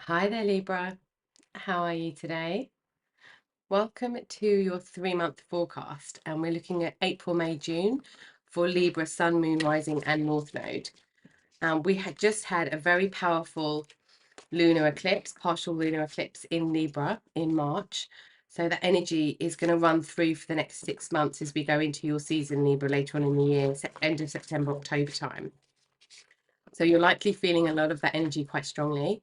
Hi there, Libra. How are you today? Welcome to your 3-month forecast, and we're looking at April, May, June for Libra, Sun, Moon, Rising, and North Node. And we had just had a very powerful lunar eclipse, partial lunar eclipse in Libra in March. So that energy is going to run through for the next 6 months as we go into your season, Libra, later on in the year, end of September, October time. So you're likely feeling a lot of that energy quite strongly.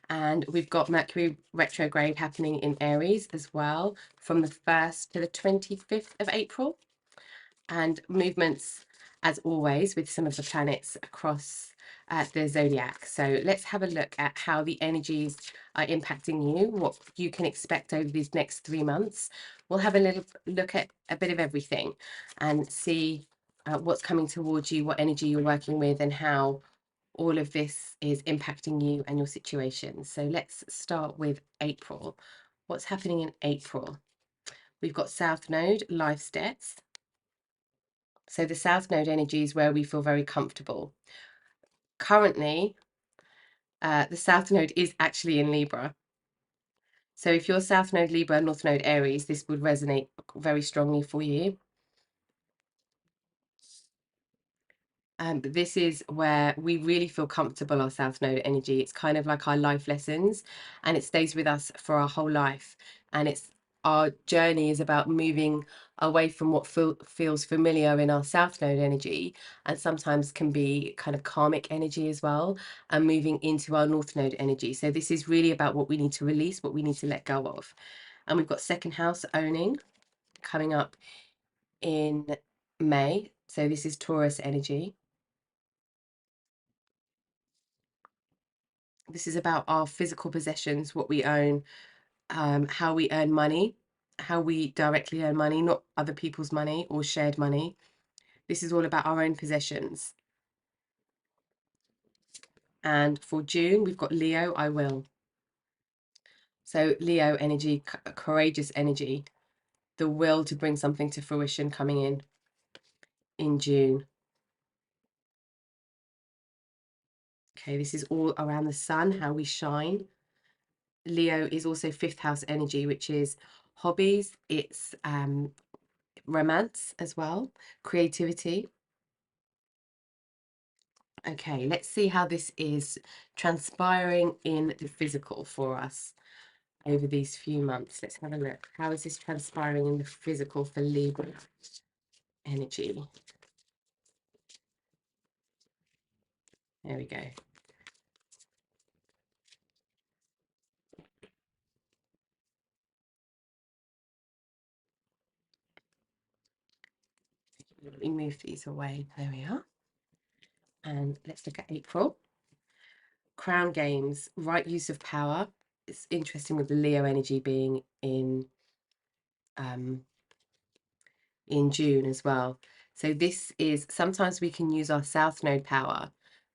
And we've got Mercury retrograde happening in Aries as well from the 1st to the 25th of April. And movements, as always, with some of the planets across the zodiac. So let's have a look at how the energies are impacting you, what you can expect over these next 3 months. We'll have a little look at a bit of everything and see what's coming towards you, what energy you're working with, and how all of this is impacting you and your situation. So let's start with April. What's happening in April? We've got South Node, life debts. So the South Node energy is where we feel very comfortable. Currently, the South Node is actually in Libra. So if you're South Node Libra, North Node Aries, this would resonate very strongly for you. But this is where we really feel comfortable, our South Node energy. It's kind of like our life lessons, and it stays with us for our whole life. And it's our journey is about moving away from what feels familiar in our South Node energy, and sometimes can be kind of karmic energy as well, and moving into our North Node energy. So this is really about what we need to release, what we need to let go of. And we've got second house owning coming up in May. So this is Taurus energy. This is about our physical possessions, what we own, how we earn money, how we directly earn money, not other people's money or shared money. This is all about our own possessions. And for June, we've got Leo, I will. So Leo energy, courageous energy, the will to bring something to fruition coming in June. Okay, this is all around the sun, how we shine. Leo is also 5th house energy, which is hobbies. It's romance as well, creativity. Okay, let's see how this is transpiring in the physical for us over these few months. Let's have a look. How is this transpiring in the physical for Libra energy? There we go. Let me move these away. There we are. And let's look at April. Crown games, right use of power. It's interesting with the Leo energy being in June as well. So this is, sometimes we can use our South Node power,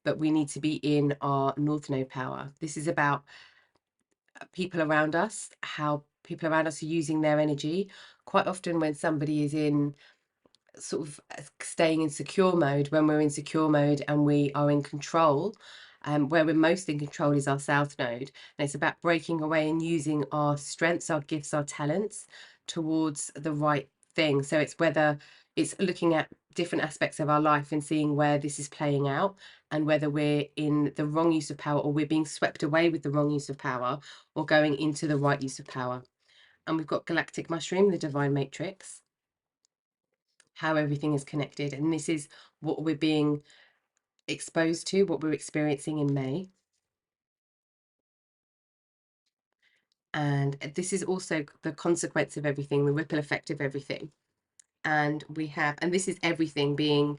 but we need to be in our North Node power. This is about people around us, how people around us are using their energy. Quite often when somebody is in sort of staying in secure mode, when we're in secure mode and we are in control, where we're most in control is our South Node. And it's about breaking away and using our strengths, our gifts, our talents towards the right thing. So it's whether it's looking at different aspects of our life and seeing where this is playing out, and whether we're in the wrong use of power, or we're being swept away with the wrong use of power, or going into the right use of power. And we've got galactic mushroom, the divine matrix, how everything is connected. And this is what we're being exposed to, what we're experiencing in May. And this is also the consequence of everything, the ripple effect of everything. And we have, and this is everything being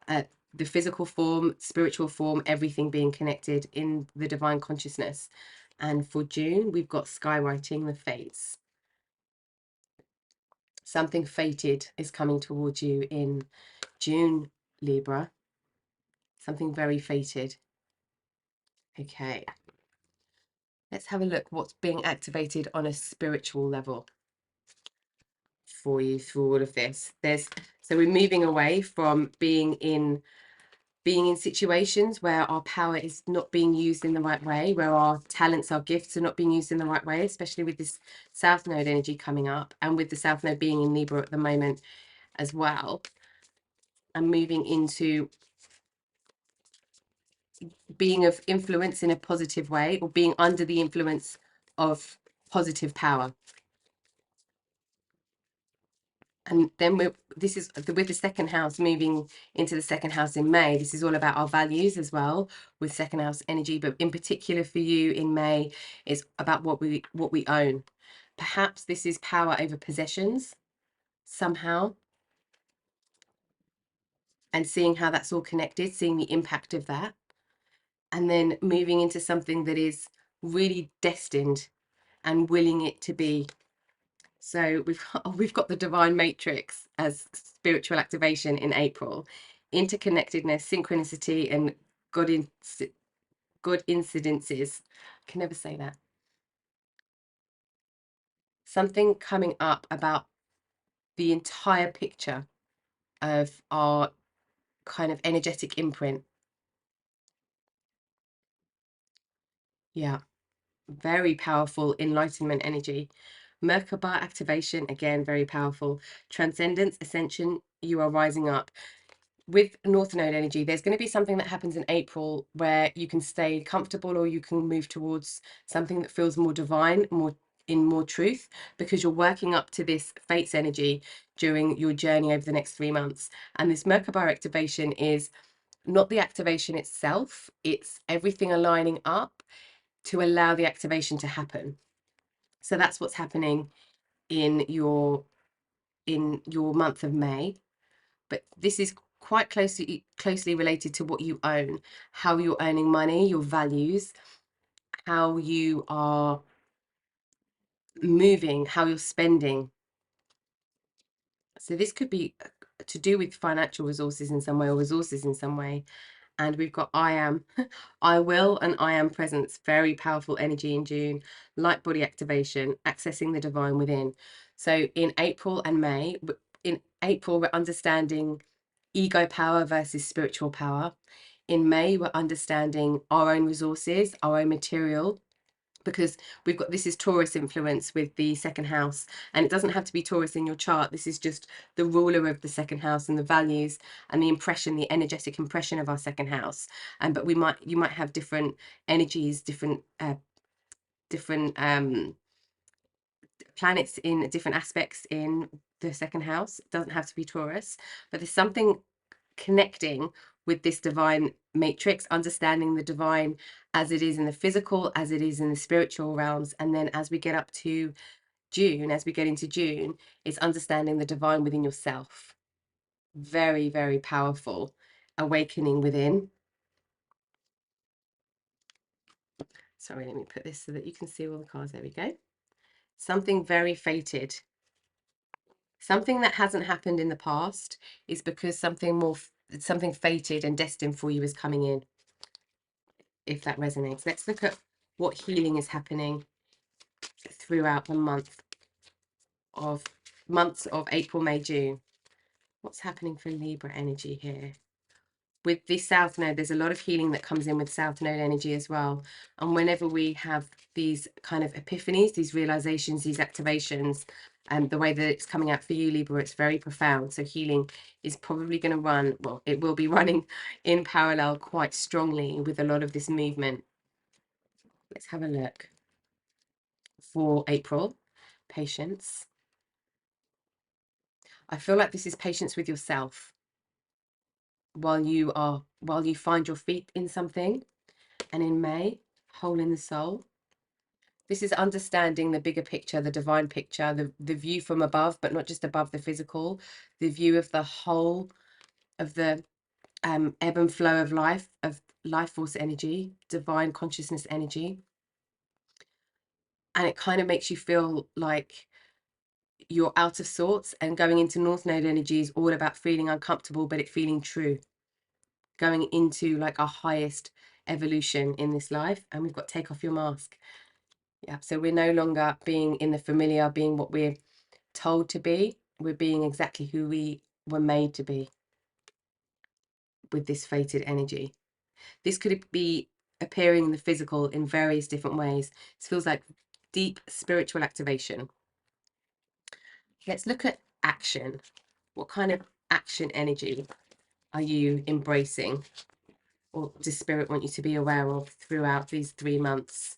the physical form, spiritual form, everything being connected in the divine consciousness. And for June, we've got skywriting the fates. Something fated is coming towards you in June, Libra. Something very fated. Okay. Let's have a look what's being activated on a spiritual level for you through all of this. So we're moving away from being being in situations where our power is not being used in the right way, where our talents, our gifts are not being used in the right way, especially with this South Node energy coming up and with the South Node being in Libra at the moment as well, and moving into being of influence in a positive way, or being under the influence of positive power. And then this is with the second house moving into the second house in May. This is all about our values as well with second house energy, but in particular for you in May, it's about what we own. Perhaps this is power over possessions somehow, and seeing how that's all connected, seeing the impact of that, and then moving into something that is really destined and willing it to be. So we've got the divine matrix as spiritual activation in April, interconnectedness, synchronicity, and good incidences. I can never say that. Something coming up about the entire picture of our kind of energetic imprint. Yeah, very powerful enlightenment energy. Merkaba activation, again, very powerful. Transcendence, ascension, you are rising up. With North Node energy, there's going to be something that happens in April where you can stay comfortable, or you can move towards something that feels more divine, more truth, because you're working up to this fates energy during your journey over the next 3 months. And this Merkaba activation is not the activation itself, it's everything aligning up to allow the activation to happen. So that's what's happening in your month of May. But this is quite closely related to what you own, how you're earning money, your values, how you are moving, how you're spending. So this could be to do with financial resources in some way, or resources in some way. And we've got I am, I will, and I am presence. Very powerful energy in June. Light body activation, accessing the divine within. So in April and May, in April, we're understanding ego power versus spiritual power. In May, we're understanding our own resources, our own material, because we've got, this is Taurus influence with the second house, and it doesn't have to be Taurus in your chart. This is just the ruler of the second house and the values and the impression, the energetic impression of our second house. And but you might have different energies, different planets in different aspects in the second house. It doesn't have to be Taurus, but there's something connecting with this divine matrix, understanding the divine as it is in the physical, as it is in the spiritual realms. And then as we get up to June, as we get into June, it's understanding the divine within yourself. Very, very powerful awakening within. Sorry, let me put this so that you can see all the cards. There we go. Something very fated. Something that hasn't happened in the past is because something fated and destined for you is coming in, if that resonates. Let's look at what healing is happening throughout the months of April, May, June. What's happening for Libra energy here? With the South Node, there's a lot of healing that comes in with South Node energy as well. And whenever we have these kind of epiphanies, these realizations, these activations, and the way that it's coming out for you, Libra, it's very profound. So healing is probably going to run, well, it will be running in parallel quite strongly with a lot of this movement. Let's have a look for April. Patience. I feel like this is patience with yourself while you find your feet in something. And in May, whole in the soul. This is understanding the bigger picture, the divine picture, the view from above, but not just above the physical, the view of the whole of the ebb and flow of life force energy, divine consciousness energy. And it kind of makes you feel like you're out of sorts, and going into North Node energy is all about feeling uncomfortable, but it feeling true. Going into like our highest evolution in this life. And we've got take off your mask. Yeah, so we're no longer being in the familiar, being what we're told to be. We're being exactly who we were made to be. with this fated energy. This could be appearing in the physical in various different ways. This feels like deep spiritual activation. Let's look at action. What kind of action energy are you embracing, or does Spirit want you to be aware of throughout these 3 months?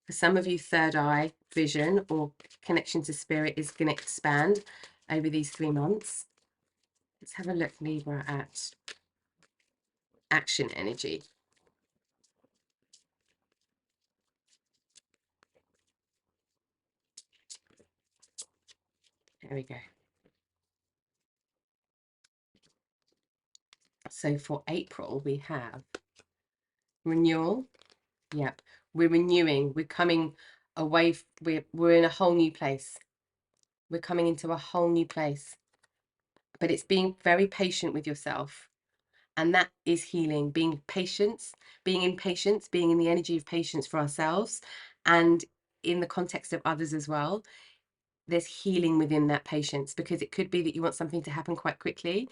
For some of you, third eye vision or connection to Spirit is going to expand over these 3 months. Let's have a look, Libra, at action energy. There we go. So for April, we have renewal. Yep, we're renewing. We're coming away. We're in a whole new place. We're coming into a whole new place. But it's being very patient with yourself, and that is healing. Being patience, being in patience, being in the energy of patience for ourselves, and in the context of others as well. There's healing within that patience, because it could be that you want something to happen quite quickly.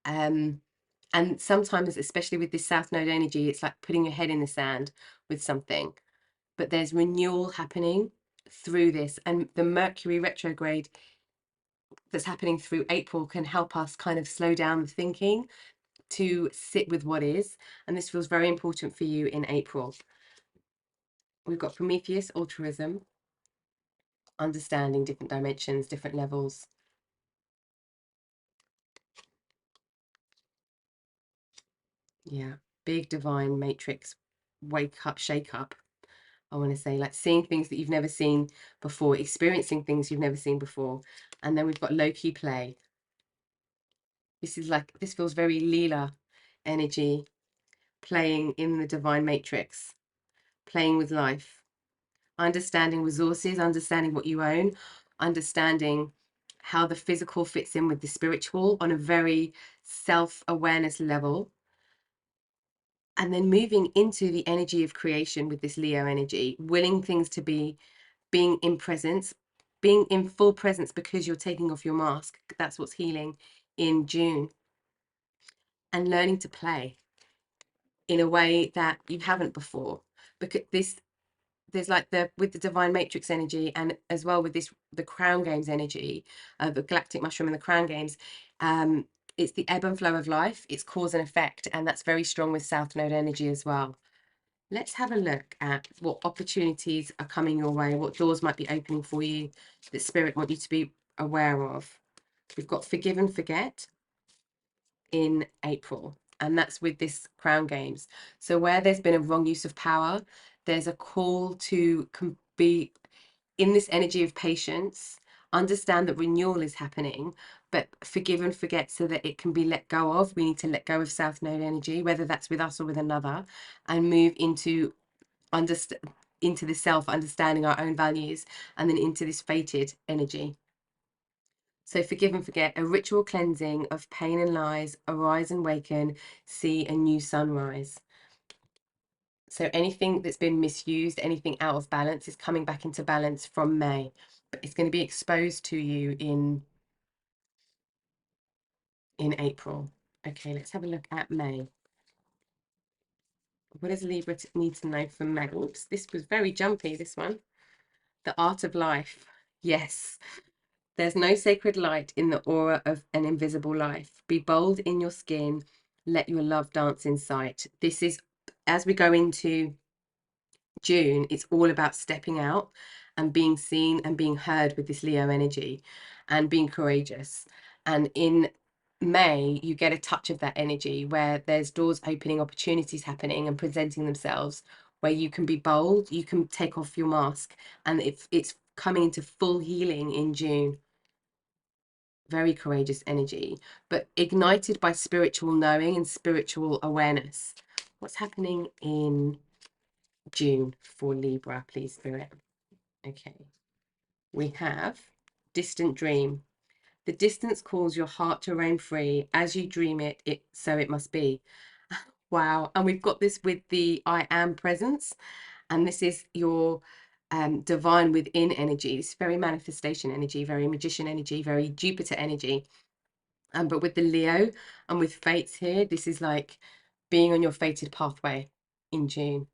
And sometimes, especially with this South Node energy, it's like putting your head in the sand with something. But there's renewal happening through this. And the Mercury retrograde that's happening through April can help us kind of slow down the thinking to sit with what is. And this feels very important for you in April. We've got Prometheus, altruism, understanding different dimensions, different levels. Yeah, big divine matrix, wake up, shake up. I want to say, like seeing things that you've never seen before, experiencing things you've never seen before. And then we've got low-key play. This is like, this feels very Leela energy, playing in the divine matrix, playing with life, understanding resources, understanding what you own, understanding how the physical fits in with the spiritual on a very self-awareness level. And then moving into the energy of creation with this Leo energy, willing things to be, being in presence, being in full presence because you're taking off your mask. That's what's healing in June. And learning to play in a way that you haven't before. Because there's like with the divine matrix energy, and as well with this, the crown games energy, the galactic mushroom and the crown games, it's the ebb and flow of life, it's cause and effect, and that's very strong with South Node energy as well. Let's have a look at what opportunities are coming your way, what doors might be opening for you that Spirit want you to be aware of. We've got forgive and forget in April, and that's with this crown games. So where there's been a wrong use of power, there's a call to be in this energy of patience, understand that renewal is happening, but forgive and forget so that it can be let go of. We need to let go of South Node energy, whether that's with us or with another, and move into the self, understanding our own values, and then into this fated energy. So forgive and forget, a ritual cleansing of pain and lies, arise and waken, see a new sunrise. So anything that's been misused, anything out of balance, is coming back into balance from May. But it's going to be exposed to you in April. Okay, let's have a look at May. What does Libra need to know from May? Oops, this was very jumpy, this one. The art of life. Yes. There's no sacred light in the aura of an invisible life. Be bold in your skin. Let your love dance in sight. This is, as we go into June, it's all about stepping out and being seen and being heard with this Leo energy and being courageous. And in May, you get a touch of that energy where there's doors opening, opportunities happening and presenting themselves, where you can be bold, you can take off your mask, and it's coming into full healing in June. Very courageous energy, but ignited by spiritual knowing and spiritual awareness. What's happening in June for Libra, please, Spirit? Okay, we have distant dream. The distance calls your heart to roam free. As you dream it, so it must be. Wow. And we've got this with the I am presence. And this is your divine within energy. It's very manifestation energy, very magician energy, very Jupiter energy. But with the Leo and with fates here, this is like being on your fated pathway in June.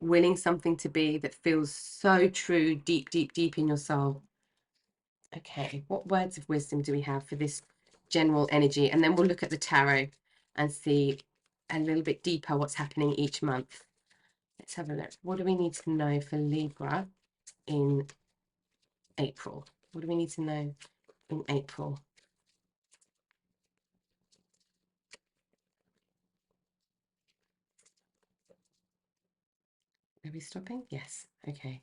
Willing something to be that feels so true, deep, deep, deep in your soul. Okay, what words of wisdom do we have for this general energy? And then we'll look at the tarot and see a little bit deeper what's happening each month. Let's have a look. What do we need to know for Libra in April? What do we need to know in April? Are we stopping? Yes. Okay.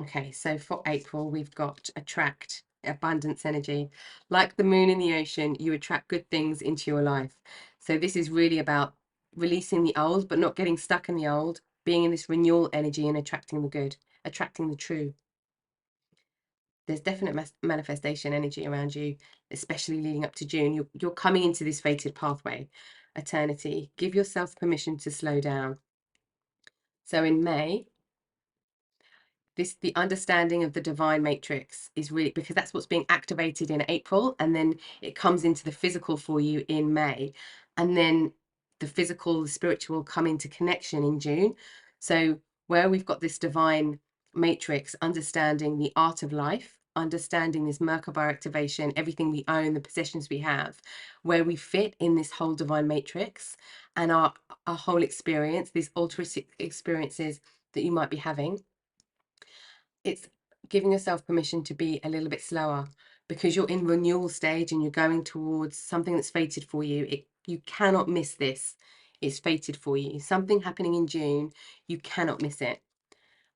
Okay, so for April, we've got attract, abundance energy. Like the moon in the ocean, you attract good things into your life. So this is really about releasing the old, but not getting stuck in the old, being in this renewal energy and attracting the good, attracting the true. There's definite manifestation energy around you, especially leading up to June. You're coming into this fated pathway, eternity. Give yourself permission to slow down. So in May, the understanding of the divine matrix is really, because that's what's being activated in April, and then it comes into the physical for you in May, and then the physical, the spiritual come into connection in June. So where we've got this divine matrix, understanding the art of life, understanding this Merkaba activation, everything we own, the possessions we have, where we fit in this whole divine matrix, and our whole experience, these altruistic experiences that you might be having, it's giving yourself permission to be a little bit slower, because you're in renewal stage and you're going towards something that's fated for you. You cannot miss this. It's fated for you. Something happening in June, you cannot miss it.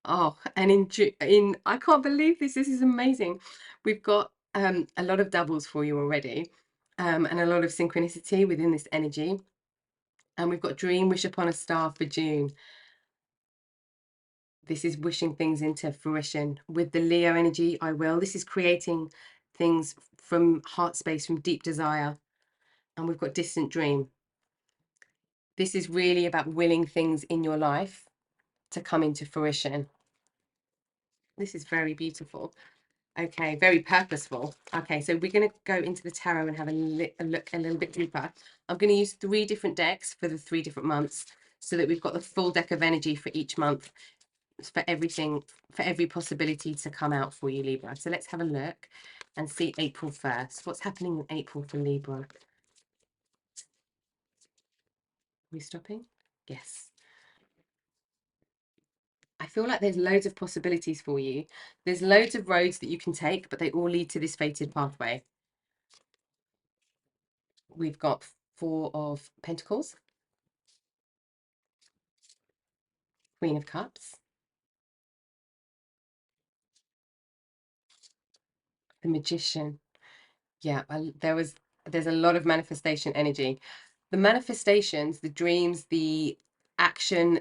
Oh, and in June, I can't believe this. This is amazing. We've got a lot of doubles for you already, and a lot of synchronicity within this energy. And we've got dream, wish upon a star for June. This is wishing things into fruition. With the Leo energy, I will. This is creating things from heart space, from deep desire. And we've got distant dream. This is really about willing things in your life to come into fruition. This is very beautiful. Okay, very purposeful. Okay, so we're going to go into the tarot and have a look a little bit deeper. I'm going to use 3 different decks for the 3 different months, so that we've got the full deck of energy for each month, for everything, for every possibility to come out for you, Libra. So let's have a look and see April 1st. What's happening in April for Libra? Are we stopping? Yes. I feel like there's loads of possibilities for you. There's loads of roads that you can take, but they all lead to this fated pathway. We've got 4 of Pentacles, Queen of Cups, the Magician. Yeah, there's a lot of manifestation energy. The manifestations, the dreams, the action,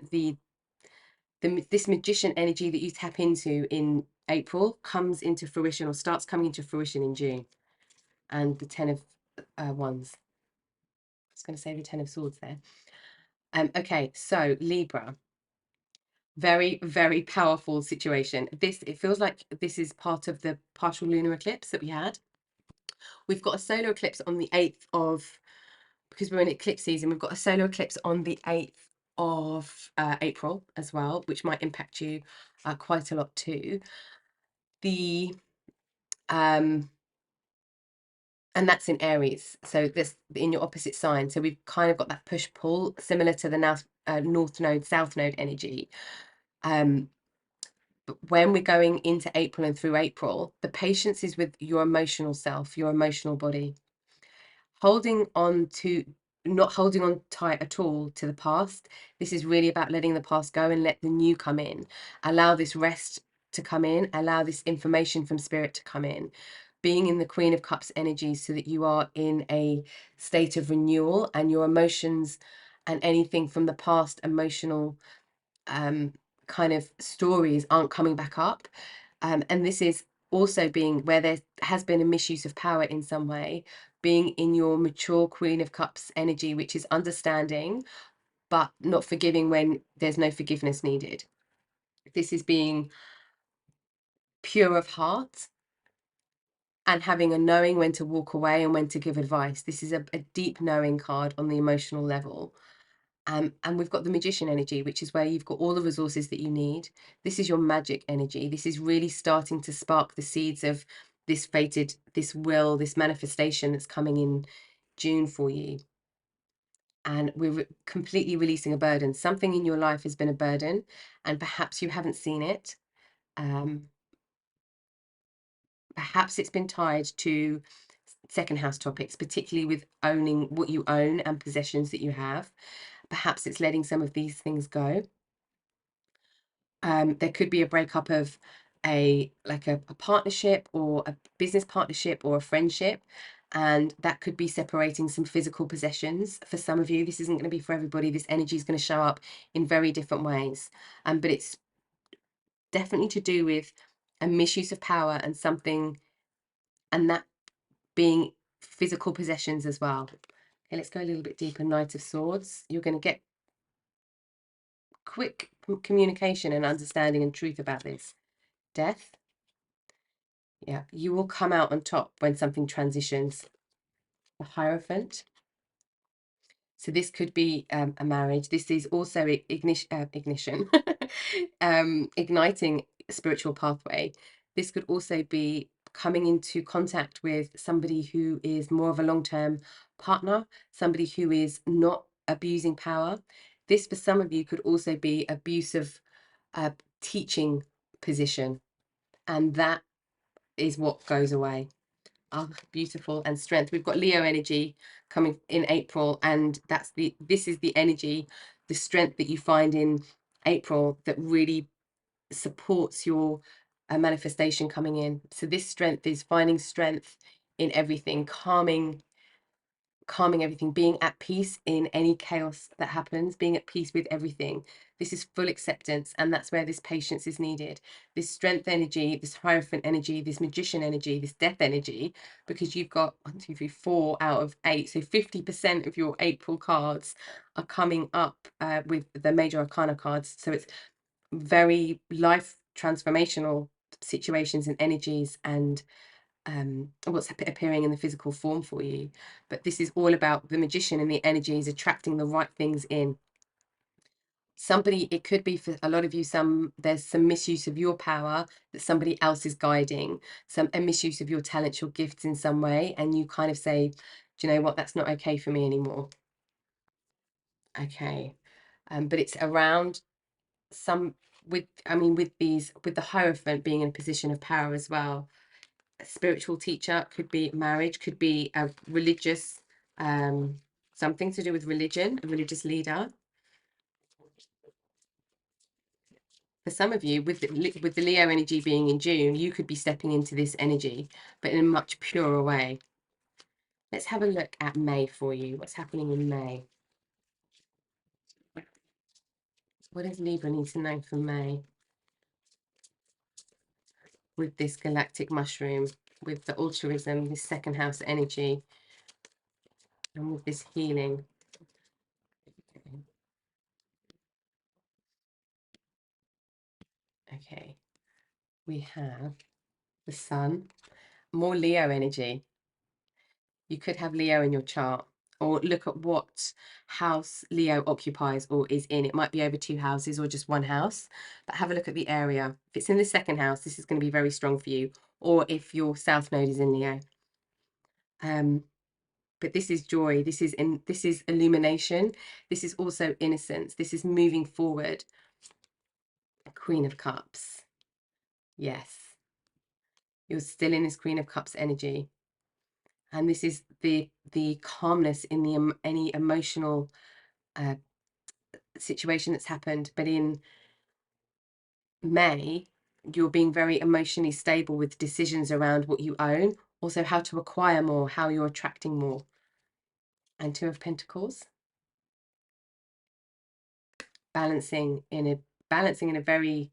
this magician energy that you tap into in April comes into fruition, or starts coming into fruition in June. And the 10 of Wands. I was going to say the 10 of Swords there. Okay, so Libra. Very, very powerful situation. It feels like this is part of the partial lunar eclipse that we had. We've got a solar eclipse on the 8th of, because we're in eclipse season, we've got a solar eclipse on the 8th of April as well, which might impact you quite a lot too. The and that's in Aries, so this in your opposite sign. So we've kind of got that push pull, similar to the North Node, South Node energy. But when we're going into April and through April, the patience is with your emotional self, your emotional body. Not holding on tight at all to the past. This is really about letting the past go and let the new come in. Allow this rest to come in, allow this information from spirit to come in. Being in the Queen of Cups energy, so that you are in a state of renewal, and your emotions and anything from the past emotional kind of stories aren't coming back up. And this is also being where there has been a misuse of power in some way. being in your mature Queen of Cups energy, which is understanding, but not forgiving when there's no forgiveness needed. This is being pure of heart and having a knowing when to walk away and when to give advice. This is a deep knowing card on the emotional level. And we've got the Magician energy, which is where you've got all the resources that you need. This is your magic energy. This is really starting to spark the seeds of this fated, this will, this manifestation that's coming in June for you. And we're completely releasing a burden. Something in your life has been a burden, and perhaps you haven't seen it. Perhaps it's been tied to second house topics, particularly with owning what you own and possessions that you have. Perhaps it's letting some of these things go. There could be a breakup of a partnership or a business partnership or a friendship, and that could be separating some physical possessions. For some of you, this isn't going to be for everybody. This energy is going to show up in very different ways, but it's definitely to do with a misuse of power and something, and that being physical possessions as well. Okay, let's go a little bit deeper. Knight of Swords. You're going to get quick communication and understanding and truth about this. Death. Yeah, you will come out on top when something transitions. The Hierophant. So this could be a marriage. This is also ignition, igniting spiritual pathway. This could also be coming into contact with somebody who is more of a long-term partner, somebody who is not abusing power. This, for some of you, could also be abusive teaching position, and that is what goes away. Oh, beautiful. And strength. We've got Leo energy coming in April, and this is the energy, the strength that you find in April that really supports your manifestation coming in. So this strength is finding strength in everything, calming everything, being at peace in any chaos that happens, being at peace with everything. This is full acceptance, and that's where this patience is needed. This strength energy, this Hierophant energy, this Magician energy, this Death energy, because you've got 1, 2, 3, 4 out of 8. So 50% of your April cards are coming up with the major arcana cards. So it's very life transformational situations and energies, and what's appearing in the physical form for you. But this is all about the Magician and the energies attracting the right things in. Somebody, it could be for a lot of you, there's some misuse of your power that somebody else is guiding, a misuse of your talents, your gifts in some way, and you kind of say, do you know what, that's not okay for me anymore. Okay. But it's around with the Hierophant being in a position of power as well. A spiritual teacher, could be marriage, could be a religious, something to do with religion, a religious leader. For some of you, with the Leo energy being in June, you could be stepping into this energy, but in a much purer way. Let's have a look at May for you. What's happening in May? What does Libra need to know for May? With this galactic mushroom, with the altruism, this second house energy, and with this healing. Okay, we have the Sun, more Leo energy. You could have Leo in your chart, or look at what house Leo occupies or is in. It might be over 2 houses or just 1 house, but have a look at the area. If it's in the second house, this is going to be very strong for you, or if your South Node is in Leo. But this is joy, this is illumination, this is also innocence, this is moving forward. Queen of Cups. Yes. You're still in this Queen of Cups energy. And this is the calmness in any emotional situation that's happened. But in May, you're being very emotionally stable with decisions around what you own, also how to acquire more, how you're attracting more. And Two of Pentacles. Balancing in a very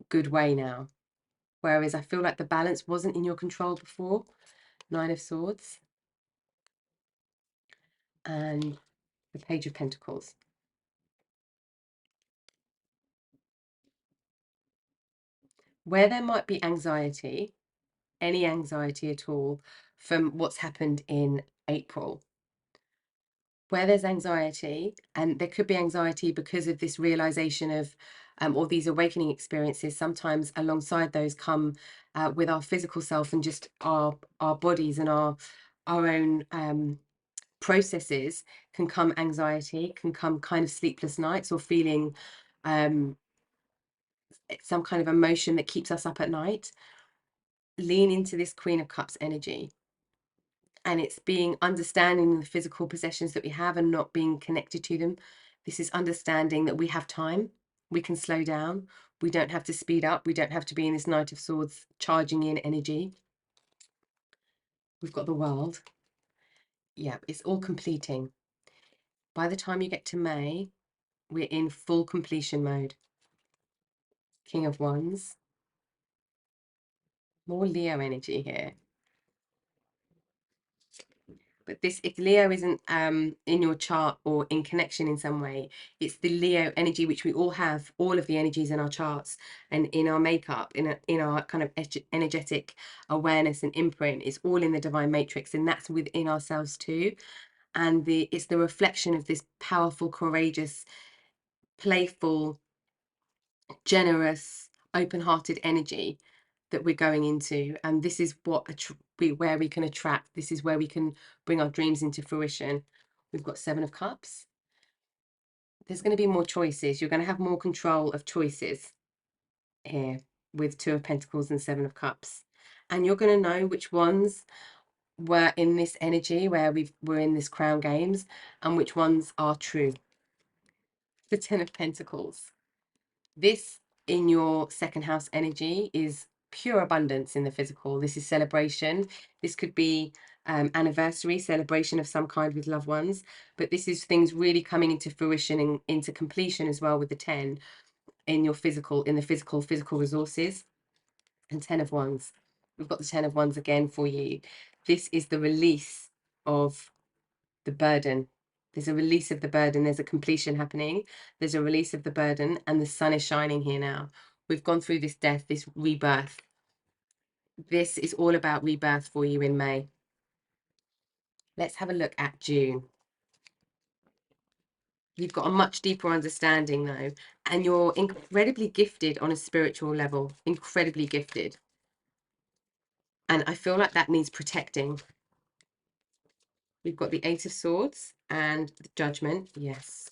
good way now. Whereas I feel like the balance wasn't in your control before. 9 of Swords. and the Page of Pentacles. Where there might be anxiety, any anxiety at all from what's happened in April, where there's anxiety, and there could be anxiety because of this realization of or these awakening experiences, sometimes alongside those come with our physical self and just our bodies and our own processes, can come anxiety, can come kind of sleepless nights, or feeling some kind of emotion that keeps us up at night. Lean into this Queen of Cups energy. And it's being understanding the physical possessions that we have and not being connected to them. This is understanding that we have time, we can slow down, we don't have to speed up, we don't have to be in this Knight of Swords charging in energy. We've got the World. Yeah, it's all completing. By the time you get to May, we're in full completion mode. King of Wands. More Leo energy here. But this, if Leo isn't in your chart or in connection in some way, it's the Leo energy, which we all have, all of the energies in our charts and in our makeup, in our kind of energetic awareness and imprint. It's all in the divine matrix, and that's within ourselves too. And it's the reflection of this powerful, courageous, playful, generous, open-hearted energy that we're going into. And this is what where we can attract. This is where we can bring our dreams into fruition. We've got Seven of Cups. There's going to be more choices. You're going to have more control of choices here with Two of Pentacles and Seven of Cups. And you're going to know which ones were in this energy where we're in this crown games and which ones are true. The Ten of Pentacles. This in your second house energy is pure abundance in the physical. This is celebration. This could be anniversary celebration of some kind with loved ones, but this is things really coming into fruition and into completion as well with the 10 in your physical, in the physical resources. And 10 of Wands. We've got the 10 of Wands again for you. This is the release of the burden. There's a release of the burden. There's a completion happening. There's a release of the burden, and the sun is shining here now. We've gone through this death, this rebirth. This is all about rebirth for you in May. Let's have a look at June. You've got a much deeper understanding though, and you're incredibly gifted on a spiritual level, incredibly gifted. And I feel like that needs protecting. We've got the Eight of Swords and the Judgment. Yes.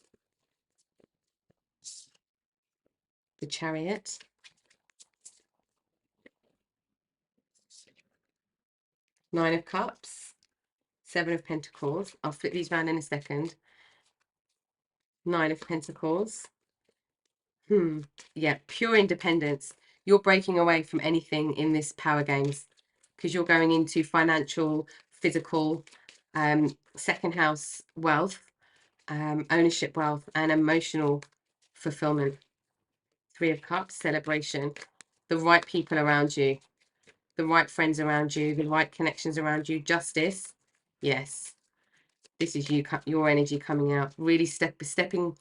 The Chariot. Nine of Cups. Seven of Pentacles. I'll flip these around in a second. Nine of Pentacles. Yeah, pure independence. You're breaking away from anything in this power games because you're going into financial, physical, second house wealth, ownership wealth, and emotional fulfillment. Three of Cups, celebration. The right people around you, the right friends around you, the right connections around you. Justice. Yes. This is you, your energy coming out, really stepping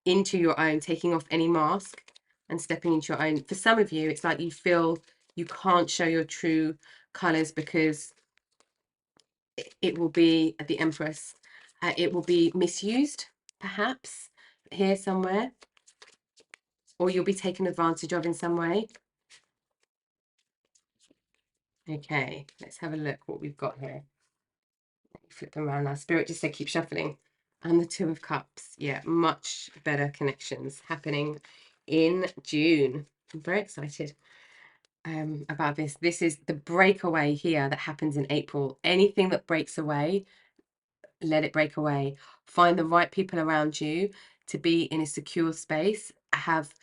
into your own, taking off any mask and stepping into your own. For some of you, it's like you feel you can't show your true colors because it will be the Empress. It will be misused, perhaps, here somewhere, or you'll be taken advantage of in some way. Okay, let's have a look what we've got here. Flip them around now. Spirit just said keep shuffling. And the Two of Cups. Yeah, much better connections happening in June. I'm very excited about this. This is the breakaway here that happens in April. Anything that breaks away, let it break away. Find the right people around you to be in a secure space. Have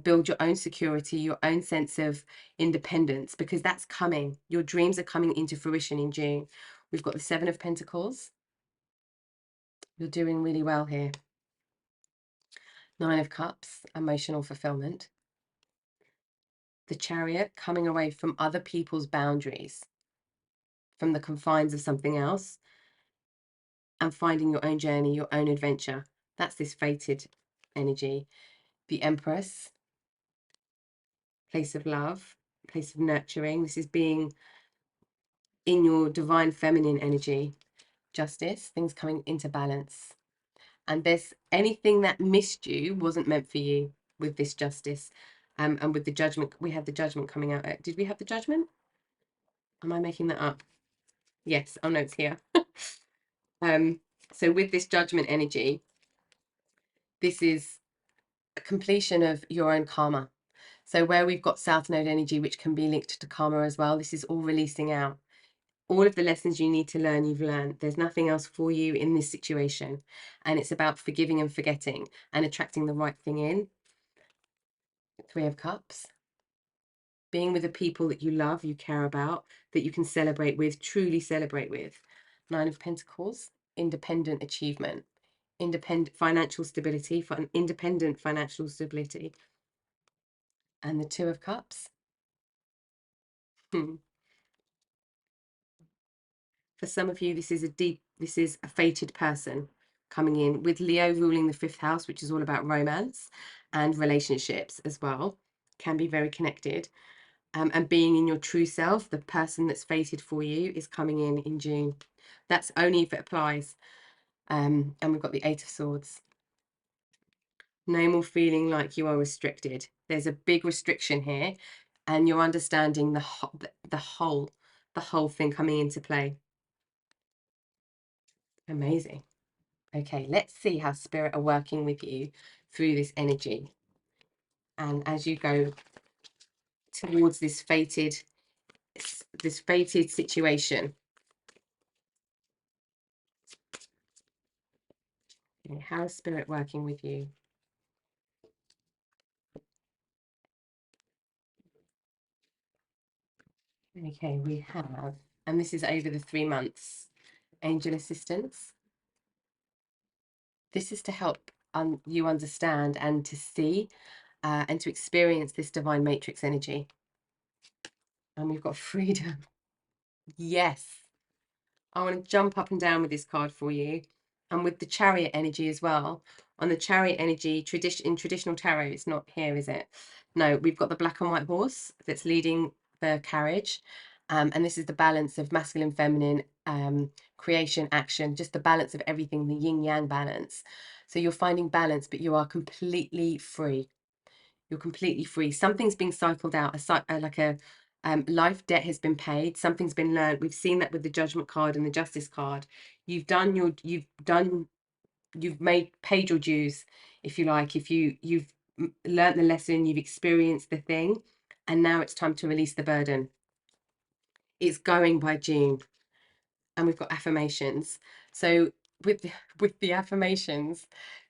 build your own security, your own sense of independence, because that's coming. Your dreams are coming into fruition in June. We've got the Seven of Pentacles. You're doing really well here. Nine of Cups, emotional fulfillment. The Chariot, coming away from other people's boundaries, from the confines of something else, and finding your own journey, your own adventure. That's this fated energy. The Empress, place of love, place of nurturing. This is being in your divine feminine energy. Justice, things coming into balance. And there's anything that missed you wasn't meant for you with this justice. And with the judgment, we had the judgment coming out. Did we have the judgment? Am I making that up? Yes. Oh no, it's here. So with this judgment energy, this is a completion of your own karma. So where we've got South Node energy, which can be linked to karma as well, this is all releasing out. All of the lessons you need to learn, you've learned. There's nothing else for you in this situation. And it's about forgiving and forgetting and attracting the right thing in. Three of Cups. Being with the people that you love, you care about, that you can celebrate with, truly celebrate with. Nine of Pentacles. Independent achievement. Independent financial stability, for an independent financial stability. And the Two of Cups. For some of you, this is a fated person coming in, with Leo ruling the 5th house, which is all about romance and relationships as well. Can be very connected. And being in your true self, the person that's fated for you is coming in June. That's only if it applies. And we've got the 8 of Swords. No more feeling like you are restricted. There's a big restriction here, and you're understanding the whole thing coming into play. Amazing. Okay, let's see how spirit are working with you through this energy. And as you go towards this fated situation. Okay, how is spirit working with you? Okay, we have, and this is over the 3 months, angel assistance. This is to help you understand and to see and to experience this divine matrix energy. And we've got freedom. Yes. I want to jump up and down with this card for you. And with the chariot energy as well. On the chariot energy, in traditional tarot, it's not here, is it? No, we've got the black and white horse that's leading the carriage. And this is the balance of masculine, feminine, creation, action, just the balance of everything, the yin yang balance. So you're finding balance, but you are completely free. You're completely free. Something's being cycled out, like a life debt has been paid. Something's been learned. We've seen that with the judgment card and the justice card. You've paid your dues, if you like. If you've learned the lesson, you've experienced the thing, and now it's time to release the burden. It's going by June, and we've got affirmations. So with the affirmations,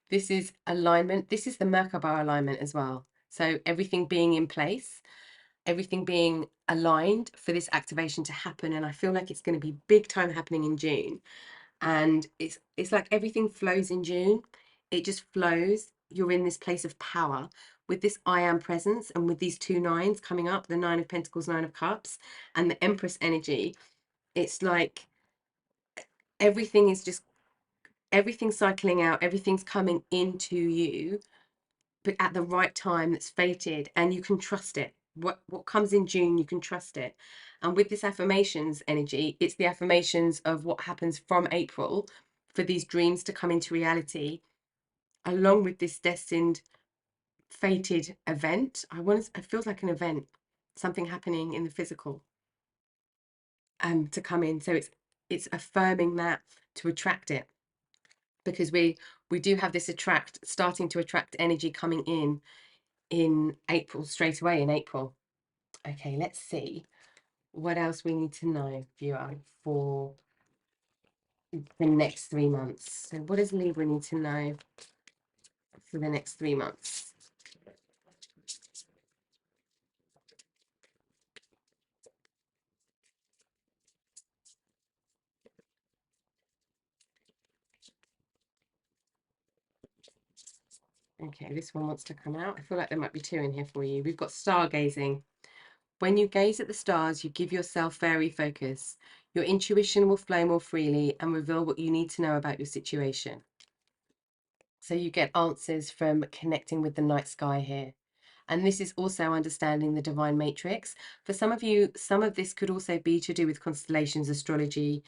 this is alignment. This is the Merkaba alignment as well. So everything being in place, everything being aligned for this activation to happen. And I feel like it's going to be big time happening in June. And it's like everything flows in June. It just flows. You're in this place of power with this I am presence, and with these 2 nines coming up, the 9 of Pentacles, 9 of Cups, and the Empress energy. It's like everything cycling out, everything's coming into you, but at the right time that's fated, and you can trust it. What comes in June, you can trust it. And with this affirmations energy, it's the affirmations of what happens from April for these dreams to come into reality, along with this destined fated event. It feels like an event, something happening in the physical, to come in. So it's affirming that to attract it, because we do have this starting to attract energy coming in April, straight away in April. Okay, let's see what else we need to know, viewer, for the next 3 months. So what does Libra need to know for the next 3 months? Okay, this one wants to come out. I feel like there might be 2 in here for you. We've got stargazing. When you gaze at the stars, you give yourself fairy focus. Your intuition will flow more freely and reveal what you need to know about your situation. So you get answers from connecting with the night sky here. And this is also understanding the divine matrix. For some of you, some of this could also be to do with constellations, astrology,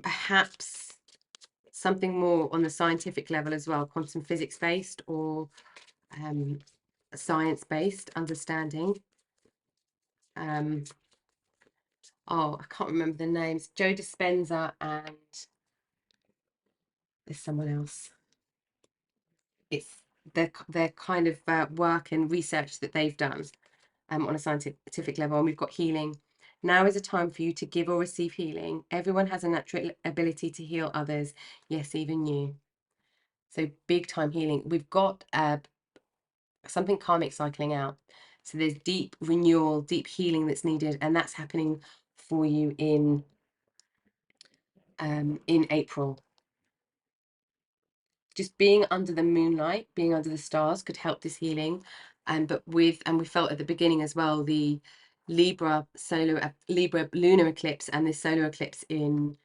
perhaps something more on the scientific level as well, quantum physics based or science based understanding. Oh, I can't remember the names. Joe Dispenza and there's someone else. It's their kind of work and research that they've done on a scientific level. And we've got healing. Now is a time for you to give or receive healing. Everyone has a natural ability to heal others. Yes, even you. So big time healing. We've got something karmic cycling out. So there's deep renewal, deep healing that's needed, and that's happening for you in April. Just being under the moonlight, being under the stars could help this healing. But we felt at the beginning as well, the Libra lunar eclipse and the solar eclipse in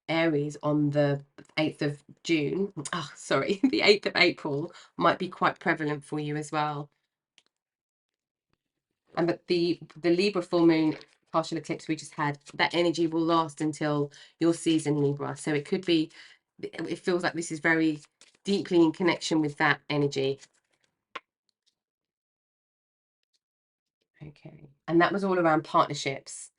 Aries on the 8th of June. Oh, sorry, the 8th of April might be quite prevalent for you as well. But the Libra full moon partial eclipse we just had, that energy will last until your season Libra. So it could be, it feels like this is very deeply in connection with that energy. Okay, and that was all around partnerships.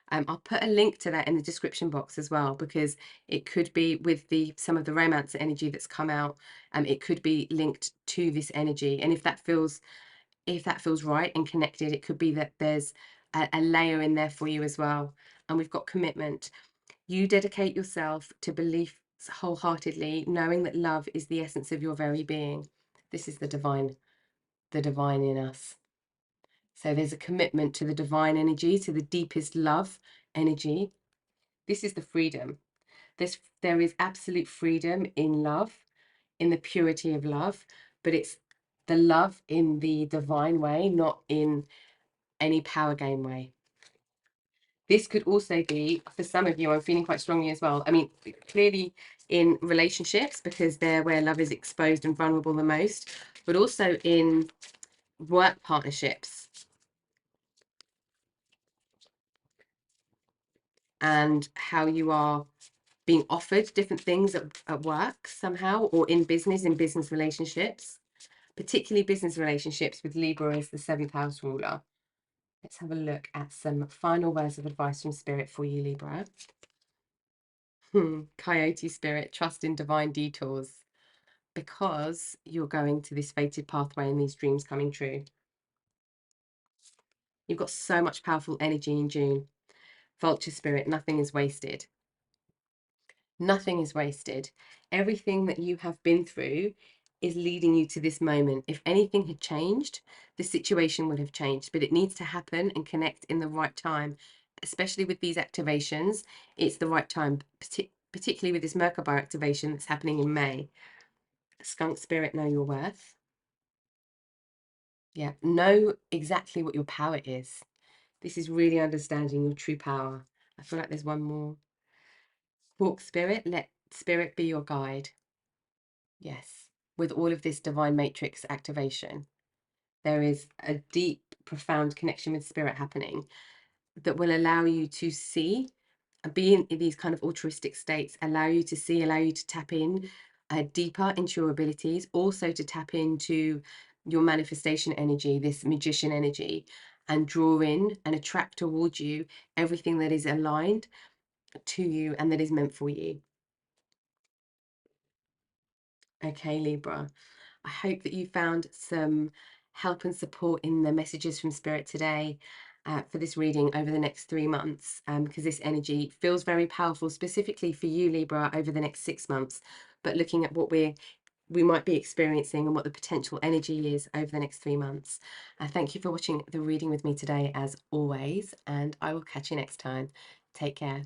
I'll put a link to that in the description box as well, because it could be with some of the romance energy that's come out. It could be linked to this energy, and if that feels right and connected, it could be that there's a layer in there for you as well. And we've got commitment. You dedicate yourself to beliefs wholeheartedly, knowing that love is the essence of your very being. This is the divine in us. So there's a commitment to the divine energy, to the deepest love energy. This is the freedom. There is absolute freedom in love, in the purity of love, but it's the love in the divine way, not in any power game way. This could also be, for some of you, I'm feeling quite strongly as well. I mean, clearly in relationships, because they're where love is exposed and vulnerable the most, but also in work partnerships. And how you are being offered different things at work somehow, or in business relationships, particularly business relationships with Libra as the 7th house ruler. Let's have a look at some final words of advice from Spirit for you, Libra. Coyote Spirit, trust in divine detours, because you're going to this fated pathway and these dreams coming true. You've got so much powerful energy in June. Vulture Spirit, nothing is wasted. Nothing is wasted. Everything that you have been through is leading you to this moment. If anything had changed, the situation would have changed, but it needs to happen and connect in the right time. Especially with these activations, it's the right time, particularly with this Merkaba activation that's happening in May. Skunk Spirit, know your worth. Yeah, know exactly what your power is. This is really understanding your true power. I feel like there's one more. Hawk Spirit, let Spirit be your guide. Yes, with all of this divine matrix activation, there is a deep, profound connection with Spirit happening that will allow you to see and be in these kind of altruistic states, allow you to see, allow you to tap in deeper into your abilities, also to tap into your manifestation energy, this magician energy, and draw in and attract towards you everything that is aligned to you and that is meant for you. Okay, Libra. I hope that you found some help and support in the messages from Spirit today for this reading over the next 3 months, because this energy feels very powerful, specifically for you, Libra, over the next 6 months. But looking at what we might be experiencing and what the potential energy is over the next 3 months. Thank you for watching the reading with me today, as always, and I will catch you next time. Take care.